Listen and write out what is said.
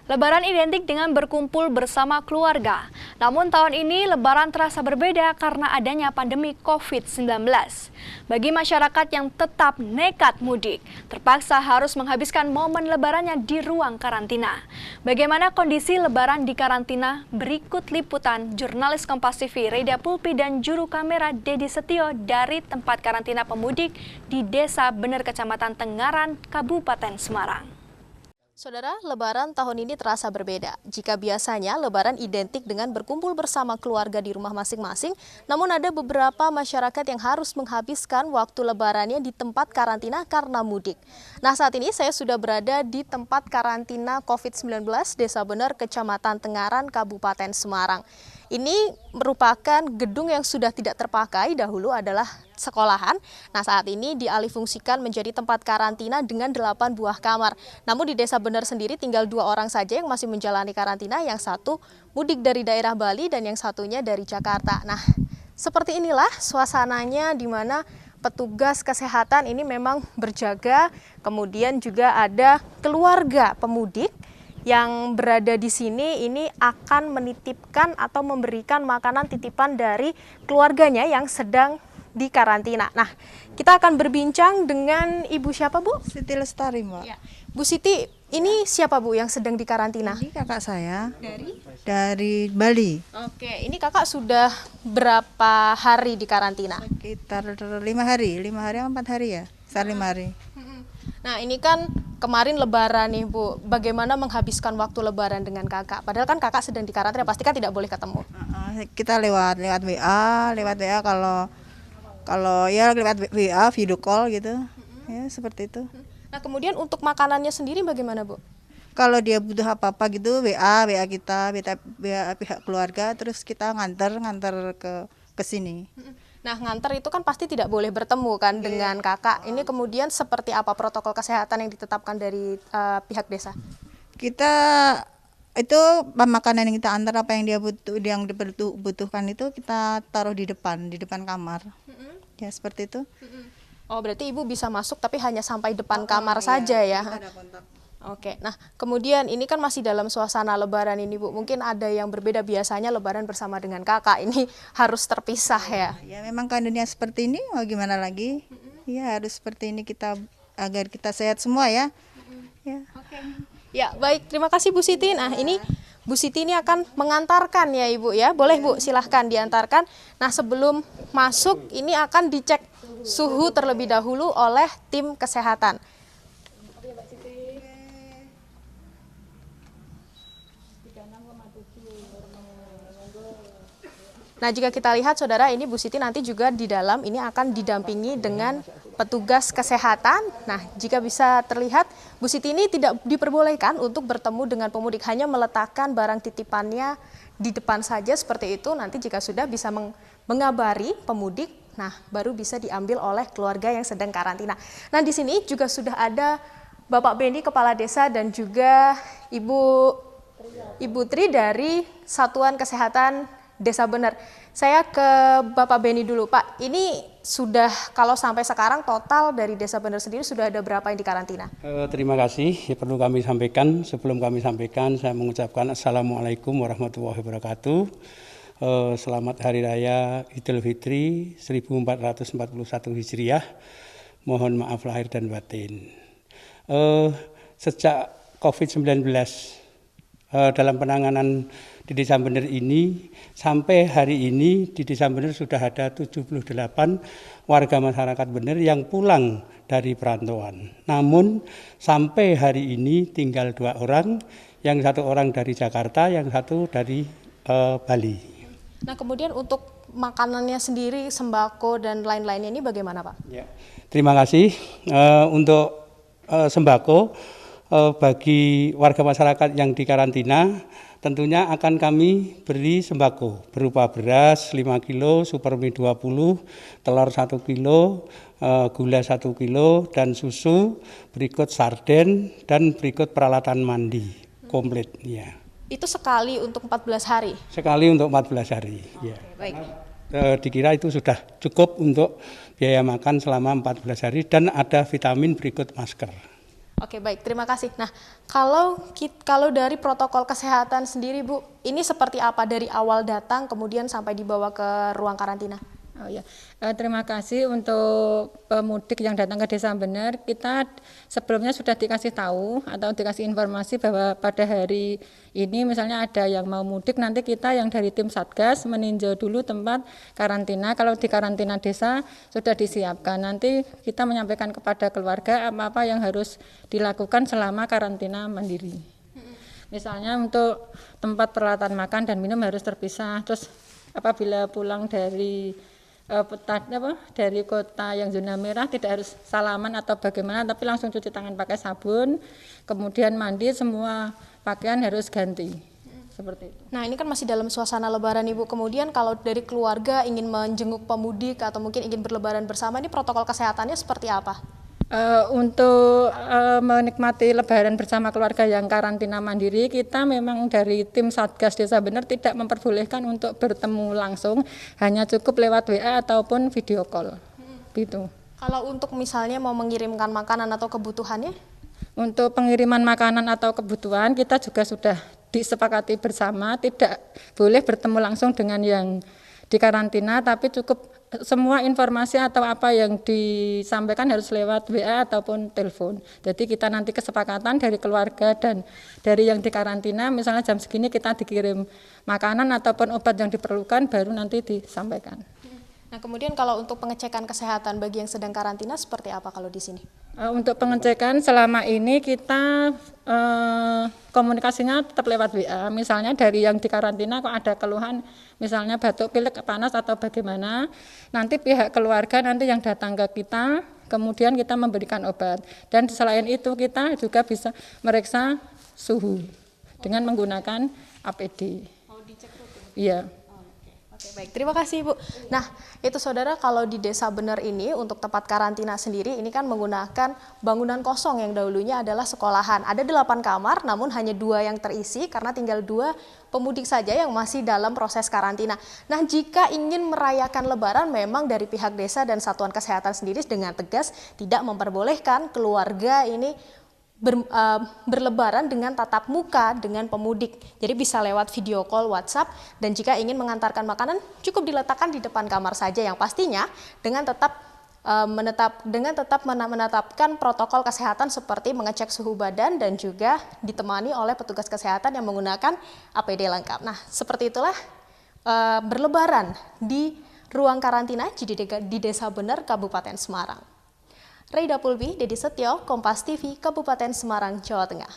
Lebaran identik dengan berkumpul bersama keluarga. Namun tahun ini Lebaran terasa berbeda karena adanya pandemi COVID-19. Bagi masyarakat yang tetap nekat mudik, terpaksa harus menghabiskan momen Lebarannya di ruang karantina. Bagaimana kondisi Lebaran di karantina? Berikut liputan jurnalis Kompas TV Reda Pulpi dan juru kamera Dedi Setio dari tempat karantina pemudik di Desa Bener, Kecamatan Tengaran, Kabupaten Semarang. Saudara, Lebaran tahun ini terasa berbeda. Jika biasanya Lebaran identik dengan berkumpul bersama keluarga di rumah masing-masing, namun ada beberapa masyarakat yang harus menghabiskan waktu Lebarannya di tempat karantina karena mudik. Nah, saat ini saya sudah berada di tempat karantina COVID-19 Desa Bener, Kecamatan Tengaran, Kabupaten Semarang. Ini merupakan gedung yang sudah tidak terpakai, dahulu adalah sekolahan. Nah, saat ini dialihfungsikan menjadi tempat karantina dengan 8 buah kamar. Namun di Desa Bener sendiri tinggal 2 orang saja yang masih menjalani karantina, yang satu mudik dari daerah Bali dan yang satunya dari Jakarta. Nah, seperti inilah suasananya di mana petugas kesehatan ini memang berjaga, kemudian juga ada keluarga pemudik yang berada di sini ini akan menitipkan atau memberikan makanan titipan dari keluarganya yang sedang di karantina. Nah, kita akan berbincang dengan Ibu siapa, Bu? Siti Lestari, Mbak. Ya. Bu Siti, ini siapa, Bu, yang sedang di karantina? Ini kakak saya Dari? dari Bali. Oke, ini kakak sudah berapa hari di karantina? Sekitar 5 hari, 5 hari atau 4 hari ya? Sekitar 5 hari. Nah, ini kan kemarin Lebaran nih, Bu. Bagaimana menghabiskan waktu Lebaran dengan kakak? Padahal kan kakak sedang di karantina, pasti kan tidak boleh ketemu. Kita lewat WA kalau ya lewat WA video call gitu. Ya, seperti itu. Nah, kemudian untuk makanannya sendiri bagaimana, Bu? Kalau dia butuh apa-apa gitu, WA kita, WA pihak keluarga, terus kita nganter ke sini. Nah, nganter itu kan pasti tidak boleh bertemu kan dengan kakak. Ini kemudian seperti apa protokol kesehatan yang ditetapkan dari pihak desa? Kita itu makanan yang kita antar, apa yang dia butuhkan itu kita taruh di depan kamar. Ya, seperti itu. Oh, berarti Ibu bisa masuk tapi hanya sampai depan kamar saja ya. Oke, nah kemudian ini kan masih dalam suasana Lebaran ini, Bu. Mungkin ada yang berbeda, biasanya Lebaran bersama dengan kakak, ini harus terpisah ya. Ya memang kan dunia seperti ini, mau gimana lagi? Ya harus seperti ini agar kita sehat semua ya. Ya. Oke. Ya, baik, terima kasih Bu Siti. Nah, ini Bu Siti ini akan mengantarkan ya Ibu ya. Boleh Bu, silahkan diantarkan. Nah, sebelum masuk ini akan dicek suhu terlebih dahulu oleh tim kesehatan. Nah, jika kita lihat saudara, ini Bu Siti nanti juga di dalam ini akan didampingi dengan petugas kesehatan. Nah, jika bisa terlihat, Bu Siti ini tidak diperbolehkan untuk bertemu dengan pemudik, hanya meletakkan barang titipannya di depan saja seperti itu. Nanti jika sudah bisa mengabari pemudik, nah baru bisa diambil oleh keluarga yang sedang karantina. Nah, di sini juga sudah ada Bapak Bendi, Kepala Desa, dan juga Ibu Tri dari Satuan Kesehatan Desa Bener. Saya ke Bapak Beni dulu, Pak. Ini sudah, kalau sampai sekarang total dari Desa Bener sendiri sudah ada berapa yang dikarantina? Terima kasih. Perlu kami sampaikan, sebelum kami sampaikan, saya mengucapkan Assalamualaikum warahmatullahi wabarakatuh. Selamat Hari Raya Idul Fitri 1441 Hijriah. Mohon maaf lahir dan batin. Sejak COVID-19 dalam penanganan di Desa Bener ini, sampai hari ini di Desa Bener sudah ada 78 warga masyarakat Bener yang pulang dari perantauan. Namun sampai hari ini tinggal 2 orang, yang 1 orang dari Jakarta, yang 1 dari Bali. Nah, kemudian untuk makanannya sendiri, sembako dan lain-lainnya ini bagaimana, Pak? Ya, terima kasih. Untuk sembako bagi warga masyarakat yang dikarantina, tentunya akan kami beri sembako berupa beras 5 kilo, Supermi 20, telur 1 kilo, gula 1 kilo, dan susu, berikut sarden, dan berikut peralatan mandi komplit. Ya. Itu sekali untuk 14 hari? Sekali untuk 14 hari. Ya. Baik. Dikira itu sudah cukup untuk biaya makan selama 14 hari, dan ada vitamin berikut masker. Oke, baik, terima kasih. Nah, kalau dari protokol kesehatan sendiri, Bu, ini seperti apa dari awal datang kemudian sampai dibawa ke ruang karantina? Oh ya, terima kasih untuk pemudik yang datang ke Desa Bener. Kita sebelumnya sudah dikasih tahu atau dikasih informasi bahwa pada hari ini misalnya ada yang mau mudik, nanti kita yang dari tim Satgas meninjau dulu tempat karantina. Kalau di karantina desa sudah disiapkan, nanti kita menyampaikan kepada keluarga apa-apa yang harus dilakukan selama karantina mandiri. Misalnya untuk tempat peralatan makan dan minum harus terpisah. Terus apabila pulang dari dari kota yang zona merah tidak harus salaman atau bagaimana, tapi langsung cuci tangan pakai sabun, kemudian mandi, semua pakaian harus ganti. Seperti itu. Nah, ini kan masih dalam suasana lebaran, Ibu. Kemudian kalau dari keluarga ingin menjenguk pemudik atau mungkin ingin berlebaran bersama, ini protokol kesehatannya seperti apa? Untuk menikmati lebaran bersama keluarga yang karantina mandiri, kita memang dari tim Satgas Desa Bener tidak memperbolehkan untuk bertemu langsung, hanya cukup lewat WA ataupun video call. Gitu. Kalau untuk misalnya mau mengirimkan makanan atau kebutuhannya? Untuk pengiriman makanan atau kebutuhan kita juga sudah disepakati bersama, tidak boleh bertemu langsung dengan yang di karantina, tapi cukup semua informasi atau apa yang disampaikan harus lewat WA ataupun telepon. Jadi kita nanti kesepakatan dari keluarga dan dari yang di karantina, misalnya jam segini kita dikirim makanan ataupun obat yang diperlukan, baru nanti disampaikan. Nah, kemudian kalau untuk pengecekan kesehatan bagi yang sedang karantina seperti apa kalau di sini? Untuk pengecekan selama ini kita komunikasinya tetap lewat WA. Misalnya dari yang di karantina kok ada keluhan, misalnya batuk, pilek, panas atau bagaimana, nanti pihak keluarga nanti yang datang ke kita, kemudian kita memberikan obat. Dan selain itu kita juga bisa meriksa suhu dengan menggunakan APD. Oh, dicek rutin? Iya. Oke, baik. Terima kasih, Ibu. Nah, itu saudara, kalau di Desa Bener ini untuk tempat karantina sendiri ini kan menggunakan bangunan kosong yang dahulunya adalah sekolahan. Ada 8 kamar, namun hanya 2 yang terisi karena tinggal 2 pemudik saja yang masih dalam proses karantina. Nah, jika ingin merayakan Lebaran, memang dari pihak desa dan Satuan Kesehatan sendiri dengan tegas tidak memperbolehkan keluarga ini berlebaran dengan tatap muka dengan pemudik. Jadi bisa lewat video call, WhatsApp, dan jika ingin mengantarkan makanan cukup diletakkan di depan kamar saja, yang pastinya dengan tetap menetapkan protokol kesehatan seperti mengecek suhu badan dan juga ditemani oleh petugas kesehatan yang menggunakan APD lengkap. Nah, seperti itulah berlebaran di ruang karantina di Desa Bener, Kabupaten Semarang. Reida Pulbi, Dedi Setio, Kompas TV, Kabupaten Semarang, Jawa Tengah.